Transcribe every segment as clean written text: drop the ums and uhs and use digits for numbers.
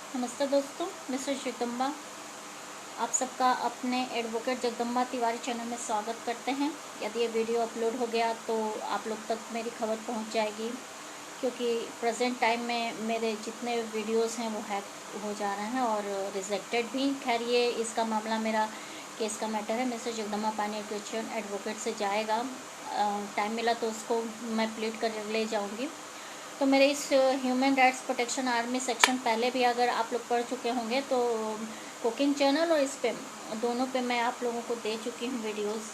नमस्ते दोस्तों, मिस्टर जगदम्बा आप सबका अपने एडवोकेट जगदम्बा तिवारी चैनल में स्वागत करते हैं। यदि ये वीडियो अपलोड हो गया तो आप लोग तक मेरी खबर पहुंच जाएगी, क्योंकि प्रेजेंट टाइम में मेरे जितने वीडियोस हैं वो हैक हो जा रहे हैं और रिजेक्टेड भी। खैर, ये इसका मामला मेरा केस का मैटर है। मिस्टर जगदम्बा पानी क्वेश्चन एडवोकेट से जाएगा। टाइम मिला तो उसको मैं प्लीट कर ले जाऊँगी। तो मेरे इस human rights protection army section पहले भी अगर आप लोग पढ़ चुके होंगे तो कुकिंग चैनल और इस पे दोनों पे मैं आप लोगों को दे चुकी हूँ वीडियोस।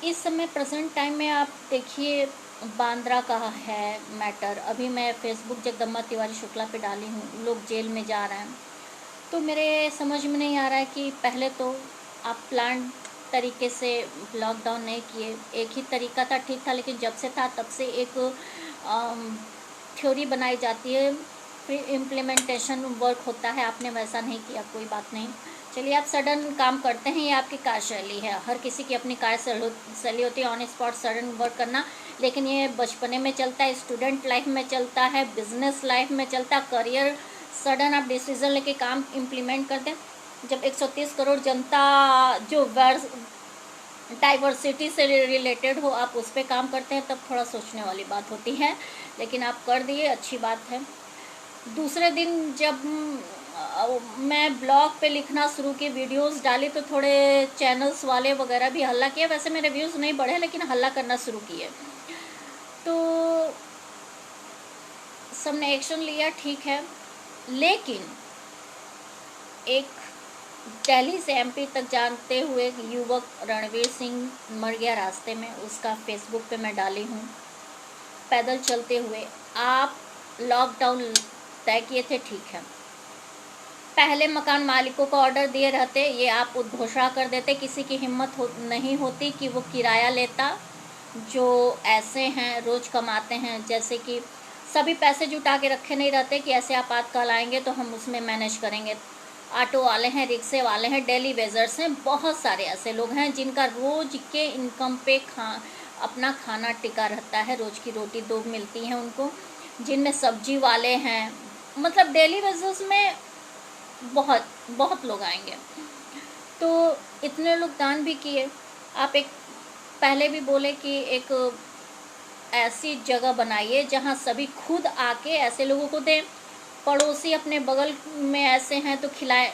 इस समय प्रेजेंट टाइम में आप देखिए बांद्रा का है मैटर। अभी मैं फेसबुक जगदम्बा तिवारी शुक्ला पे डाली हूँ, लोग जेल में जा रहे हैं। तो मेरे समझ में नहीं आ रहा है कि पहले तो आप प्लान तरीके से लॉकडाउन नहीं किए। एक ही तरीका था, ठीक था, लेकिन जब से था तब से एक थ्योरी बनाई जाती है, फिर इम्प्लीमेंटेशन वर्क होता है। आपने वैसा नहीं किया, कोई बात नहीं। चलिए, आप सडन काम करते हैं, ये आपकी कार्यशैली है। हर किसी की अपनी कार्यशैली होती है, ऑन स्पॉट सडन वर्क करना। लेकिन ये बचपने में चलता है, स्टूडेंट लाइफ में चलता है, बिजनेस लाइफ में चलता है, करियर सडन आप डिसीजन लेके काम इम्प्लीमेंट करते हैं। जब 130 करोड़ जनता जो डाइवर्सिटी से रिलेटेड हो, आप उस पर काम करते हैं, तब थोड़ा सोचने वाली बात होती है। लेकिन आप कर दिए, अच्छी बात है। दूसरे दिन जब मैं ब्लॉग पे लिखना शुरू की, वीडियोस डाली, तो थोड़े चैनल्स वाले वगैरह भी हल्ला किए। वैसे मेरे व्यूज़ नहीं बढ़े, लेकिन हल्ला करना शुरू किए। तो सबने एक्शन लिया, ठीक है। लेकिन एक दिल्ली से एमपी तक जानते हुए युवक रणवीर सिंह मर गया रास्ते में। उसका फेसबुक पे मैं डाली हूँ। पैदल चलते हुए आप लॉकडाउन तय किए थे, ठीक है। पहले मकान मालिकों को ऑर्डर दिए रहते, ये आप उद्घोषणा कर देते। किसी की हिम्मत नहीं होती कि वो किराया लेता। जो ऐसे हैं रोज़ कमाते हैं, जैसे कि सभी पैसे जुटा के रखे नहीं रहते कि ऐसे आपातकाल आएंगे तो हम उसमें मैनेज करेंगे। ऑटो वाले हैं, रिक्शे वाले हैं, डेली वेजर्स हैं, बहुत सारे ऐसे लोग हैं जिनका रोज़ के इनकम पे अपना खाना टिका रहता है। रोज़ की रोटी दो मिलती हैं उनको। जिनमें सब्जी वाले हैं, मतलब डेली वेजर्स में बहुत बहुत लोग आएंगे। तो इतने लोग दान भी किए। आप एक पहले भी बोले कि एक ऐसी जगह बनाइए जहां सभी खुद आके ऐसे लोगों को दें। पड़ोसी अपने बगल में ऐसे हैं तो खिलाए।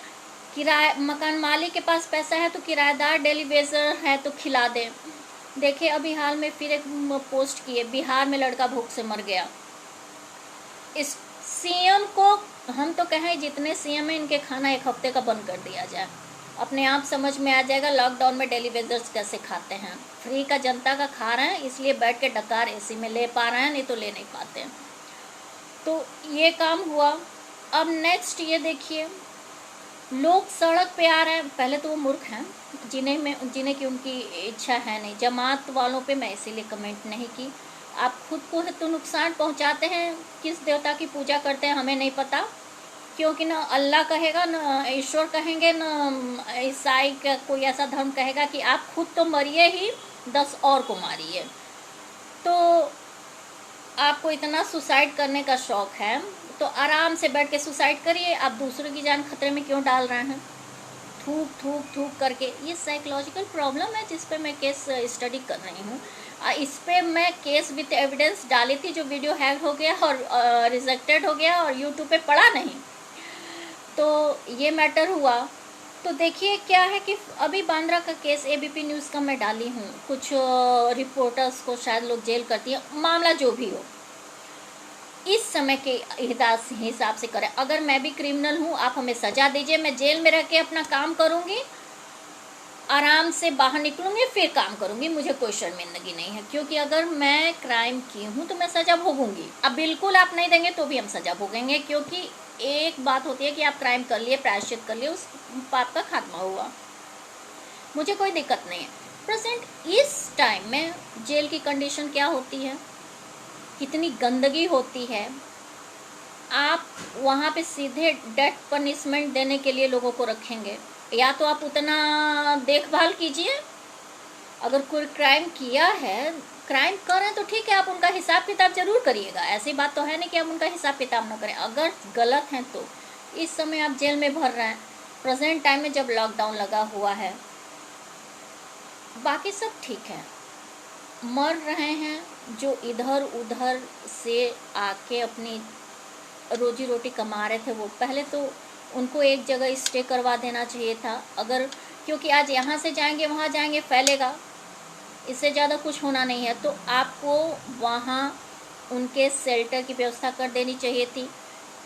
किराए मकान मालिक के पास पैसा है तो किराएदार डेली वेजर है तो खिला दें। देखिए, अभी हाल में फिर एक पोस्ट किए, बिहार में लड़का भूख से मर गया। इस सीएम को हम तो कहें, जितने सीएम हैं इनके खाना एक हफ्ते का बंद कर दिया जाए। अपने आप समझ में आ जाएगा लॉकडाउन में डेली वेजर्स कैसे खाते हैं। फ्री का जनता का खा रहे हैं, इसलिए बैठ के डकार एसी में ले पा रहे हैं, नहीं तो ले नहीं पाते हैं। तो ये काम हुआ। अब नेक्स्ट ये देखिए, लोग सड़क पे आ रहे हैं। पहले तो वो मूर्ख हैं जिन्हें की उनकी इच्छा है नहीं। जमात वालों पे मैं इसीलिए कमेंट नहीं की। आप खुद को तो नुकसान पहुंचाते हैं। किस देवता की पूजा करते हैं हमें नहीं पता, क्योंकि ना अल्लाह कहेगा, ना ईश्वर कहेंगे, ना ईसाई का कोई ऐसा धर्म कहेगा कि आप खुद तो मरिए ही, 10 और को मारिए। तो आपको इतना सुसाइड करने का शौक है तो आराम से बैठ के सुसाइड करिए। आप दूसरों की जान खतरे में क्यों डाल रहे हैं थूक थूक थूक करके? ये साइकोलॉजिकल प्रॉब्लम है जिस पे मैं केस स्टडी कर रही हूँ। इस पे मैं केस विथ एविडेंस डाली थी, जो वीडियो हैक हो गया और रिजेक्टेड हो गया और यूट्यूब पे पड़ा नहीं। तो ये मैटर हुआ। तो देखिए क्या है कि अभी बांद्रा का केस एबीपी न्यूज़ का मैं डाली हूँ। कुछ रिपोर्टर्स को शायद लोग जेल करती है। मामला जो भी हो, इस समय के हिसाब से करें। अगर मैं भी क्रिमिनल हूँ, आप हमें सजा दीजिए, मैं जेल में रह के अपना काम करूँगी, आराम से बाहर निकलूँगी, फिर काम करूँगी। मुझे कोई शर्मिंदगी नहीं है, क्योंकि अगर मैं क्राइम की हूँ तो मैं सज़ा भोगूंगी। अब बिल्कुल आप नहीं देंगे तो भी हम सज़ा भोगेंगे, क्योंकि एक बात होती है कि आप क्राइम कर लिए, प्रायश्चित कर लिए, उस पाप का खात्मा हुआ। मुझे कोई दिक्कत नहीं है। प्रेजेंट इस टाइम में जेल की कंडीशन क्या होती है, कितनी गंदगी होती है। आप वहाँ पे सीधे डेथ पनिशमेंट देने के लिए लोगों को रखेंगे, या तो आप उतना देखभाल कीजिए। अगर कोई क्राइम किया है क्राइम कर रहे हैं तो ठीक है, आप उनका हिसाब किताब जरूर करिएगा, ऐसी बात तो है नहीं कि आप उनका हिसाब किताब ना करें। अगर गलत हैं तो इस समय आप जेल में भर रहे हैं, प्रेजेंट टाइम में जब लॉकडाउन लगा हुआ है। बाकी सब ठीक है, मर रहे हैं जो इधर उधर से आके अपनी रोजी रोटी कमा रहे थे, वो पहले तो उनको एक जगह स्टे करवा देना चाहिए था। अगर क्योंकि आज यहाँ से जाएंगे वहाँ जाएंगे, फैलेगा, इससे ज़्यादा कुछ होना नहीं है, तो आपको वहाँ उनके शेल्टर की व्यवस्था कर देनी चाहिए थी।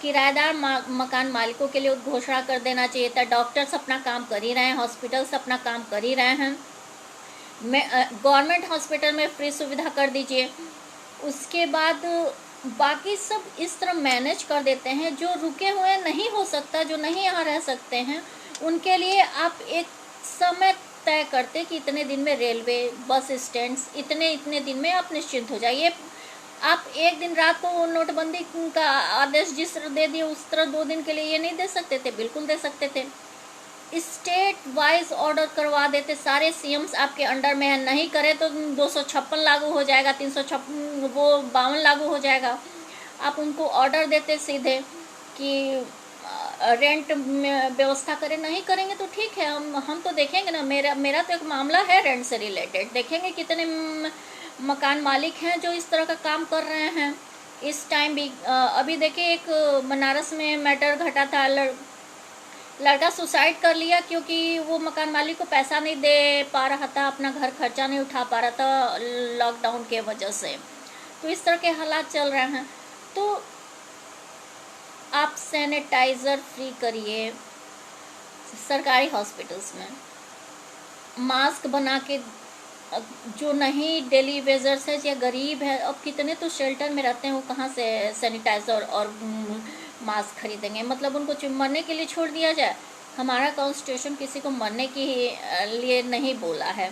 किराएदार मकान मालिकों के लिए घोषणा कर देना चाहिए था। डॉक्टर्स अपना काम कर ही रहे हैं, हॉस्पिटल्स अपना काम कर ही रहे हैं, गवर्नमेंट हॉस्पिटल में फ्री सुविधा कर दीजिए। उसके बाद बाकी सब इस तरह मैनेज कर देते हैं। जो रुके हुए नहीं हो सकता, जो नहीं यहाँ रह सकते हैं, उनके लिए आप एक समय तय करते कि इतने दिन में रेलवे, बस स्टैंड्स, इतने दिन में आप निश्चिंत हो जाइए। आप एक दिन रात को नोटबंदी का आदेश जिस तरह दे दिए उस तरह 2 दिन के लिए ये नहीं दे सकते थे, बिल्कुल दे सकते थे। स्टेट वाइज ऑर्डर करवा देते, सारे सीएम्स आपके अंडर में है, नहीं करे तो 256 लागू हो जाएगा, 352 लागू हो जाएगा। आप उनको ऑर्डर देते सीधे कि रेंट में व्यवस्था करें, नहीं करेंगे तो ठीक है, हम तो देखेंगे ना। मेरा तो एक मामला है रेंट से रिलेटेड, देखेंगे कितने मकान मालिक हैं जो इस तरह का काम कर रहे हैं इस टाइम भी। अभी देखिए एक बनारस में मैटर घटा था, लड़का सुसाइड कर लिया क्योंकि वो मकान मालिक को पैसा नहीं दे पा रहा था, अपना घर खर्चा नहीं उठा पा रहा था लॉकडाउन के वजह से। तो इस तरह के हालात चल रहे हैं। तो आप सैनिटाइज़र फ्री करिए सरकारी हॉस्पिटल्स में, मास्क बना के, जो नहीं डेली वेजर्स है या गरीब है, अब कितने तो शेल्टर में रहते हैं, वो कहाँ से सैनिटाइज़र और मास्क खरीदेंगे। मतलब उनको मरने के लिए छोड़ दिया जाए। हमारा कॉन्स्टिट्यूशन किसी को मरने के लिए नहीं बोला है।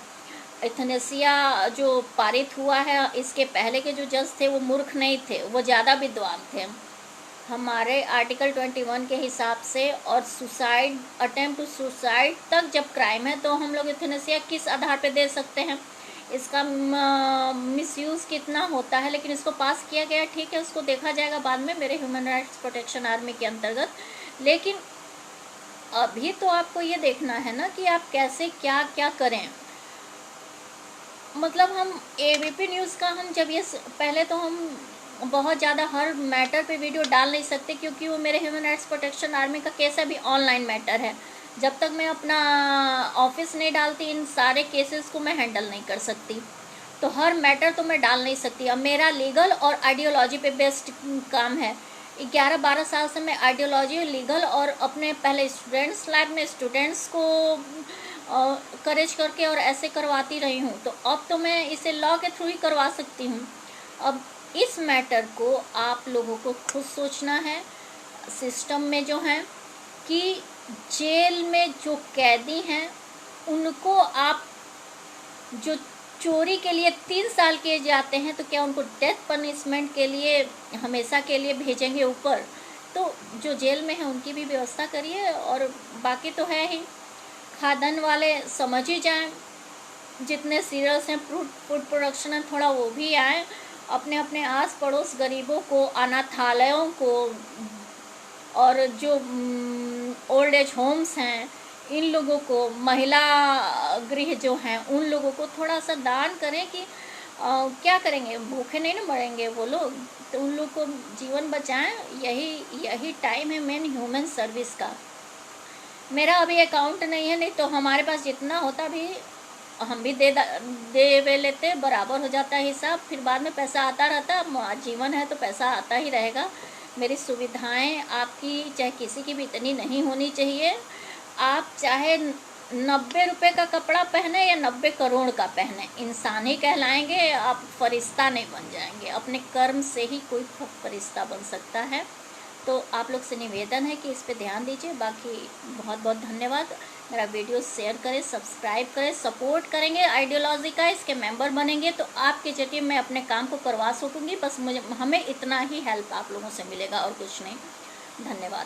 एथनेसिया जो पारित हुआ है, इसके पहले के जो जज थे वो मूर्ख नहीं थे, वो ज़्यादा विद्वान थे। हमारे आर्टिकल 21 के हिसाब से, और सुसाइड, अटेम्प्ट टू सुसाइड तक जब क्राइम है तो हम लोग एथनेसिया किस आधार पे दे सकते हैं। इसका मिसयूज़ कितना होता है, लेकिन इसको पास किया गया, ठीक है, उसको देखा जाएगा बाद में मेरे ह्यूमन राइट्स प्रोटेक्शन आर्मी के अंतर्गत। लेकिन अभी तो आपको ये देखना है ना कि आप कैसे क्या क्या करें। मतलब हम एबीपी न्यूज़ का, हम जब ये पहले तो हम बहुत ज़्यादा हर मैटर पे वीडियो डाल नहीं सकते क्योंकि वो मेरे ह्यूमन राइट्स प्रोटेक्शन आर्मी का केस अभी ऑनलाइन मैटर है। जब तक मैं अपना ऑफिस नहीं डालती, इन सारे केसेस को मैं हैंडल नहीं कर सकती, तो हर मैटर तो मैं डाल नहीं सकती। अब मेरा लीगल और आइडियोलॉजी पे बेस्ड काम है। 11-12 साल से मैं आइडियोलॉजी, लीगल और अपने पहले स्टूडेंट्स लाइफ में स्टूडेंट्स को करेज करके और ऐसे करवाती रही हूँ, तो अब तो मैं इसे लॉ के थ्रू ही करवा सकती हूँ। अब इस मैटर को आप लोगों को खुद सोचना है। सिस्टम में जो हैं कि जेल में जो कैदी हैं उनको आप, जो चोरी के लिए 3 साल के जाते हैं, तो क्या उनको डेथ पनिशमेंट के लिए हमेशा के लिए भेजेंगे ऊपर? तो जो जेल में है उनकी भी व्यवस्था करिए। और बाकी तो है ही, खाद्यान्न वाले समझ ही जाएं, जितने सीरियस हैं फूड प्रोडक्शन है, थोड़ा वो भी आए, अपने अपने आस पड़ोस गरीबों को, अनाथालयों को, और जो ओल्ड एज होम्स हैं, इन लोगों को, महिला गृह जो हैं, उन लोगों को थोड़ा सा दान करें कि क्या करेंगे, भूखे नहीं ना मरेंगे वो लोग, तो उन लोग को जीवन बचाएं। यही टाइम है मेन ह्यूमन सर्विस का। मेरा अभी अकाउंट नहीं है, नहीं तो हमारे पास जितना होता भी हम भी दे लेते, बराबर हो जाता है हिसाब, फिर बाद में पैसा आता रहता। जीवन है तो पैसा आता ही रहेगा। मेरी सुविधाएं आपकी चाहे किसी की भी इतनी नहीं होनी चाहिए। आप चाहे 90 रुपये का कपड़ा पहने या 90 करोड़ का पहने, इंसान ही कहलाएंगे, आप फरिश्ता नहीं बन जाएंगे। अपने कर्म से ही कोई फरिश्ता बन सकता है। तो आप लोग से निवेदन है कि इस पे ध्यान दीजिए। बाकी बहुत बहुत धन्यवाद। मेरा वीडियो शेयर करें, सब्सक्राइब करें, सपोर्ट करेंगे आइडियोलॉजी का, इसके मेंबर बनेंगे तो आपके जरिए मैं अपने काम को करवा सकूँगी। बस हमें इतना ही हेल्प आप लोगों से मिलेगा और कुछ नहीं। धन्यवाद।